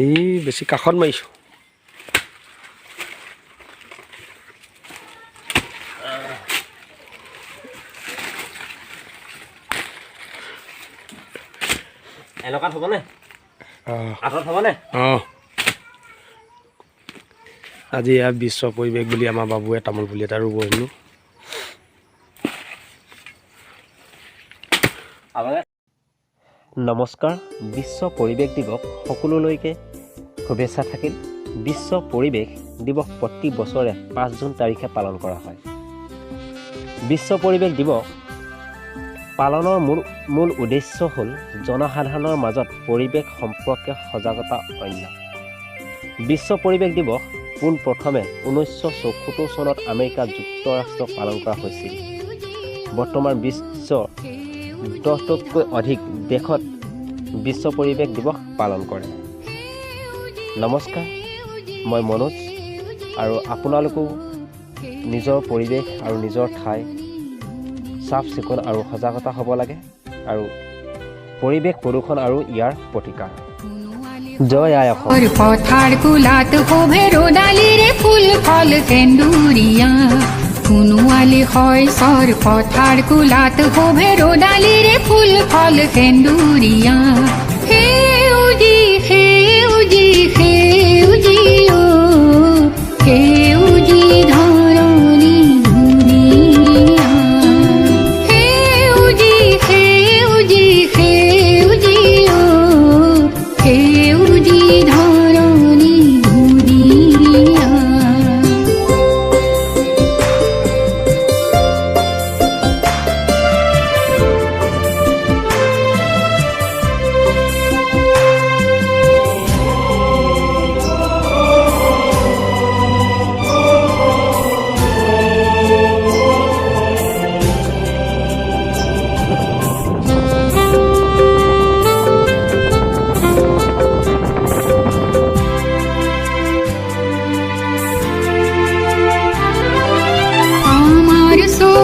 এই বেছি কাষত মাৰিছোঁ। এনেকুৱাত হ'বনে? আঁতৰত হ'বনে? অঁ আজি ইয়াৰ বিশ্ব পৰিৱেশ বুলি আমাৰ বাবুৱে তামোল পুলি এটা ৰুব হেনো। নমস্কাৰ, বিশ্ব পৰিৱেশ দিৱস সকলোলৈকে শুভেচ্ছা থাকিল। বিশ্ব পৰিৱেশ দিৱস প্ৰতি বছৰে 5 জুন তাৰিখে পালন কৰা হয়। বিশ্ব পৰিৱেশ দিৱস পালনৰ মূল উদ্দেশ্য হ'ল জনসাধাৰণৰ মাজত পৰিৱেশ সম্পৰ্কে সজাগতা অন্য। বিশ্ব পৰিৱেশ দিৱস পোনপ্ৰথমে 1974 চনত আমেৰিকা যুক্তৰাষ্ট্ৰত পালন কৰা হৈছিল। বৰ্তমান বিশ্বৰ 10তকৈ অধিক দেশত বিশ্ব পৰিৱেশ দিৱস পালন কৰে। নমস্কাৰ, মই মনোজ, আৰু আপোনালোকেও নিজৰ পৰিৱেশ আৰু নিজৰ ঠাই চাফ চিকুণ আৰু সজাগতা হ'ব লাগে, আৰু পৰিৱেশ প্ৰদূষণ আৰু ইয়াৰ প্ৰতিকাৰ। জয় আই অসম। পথাৰ কুলাত শোভে ৰ'দালিৰে ফুল ফল সেন্দুৰীয়া, সোণোৱালী হয় চৰ পথাৰ কুলাত শোভে ৰ'দালিৰে ফুল ফল সেন্দুৰীয়া।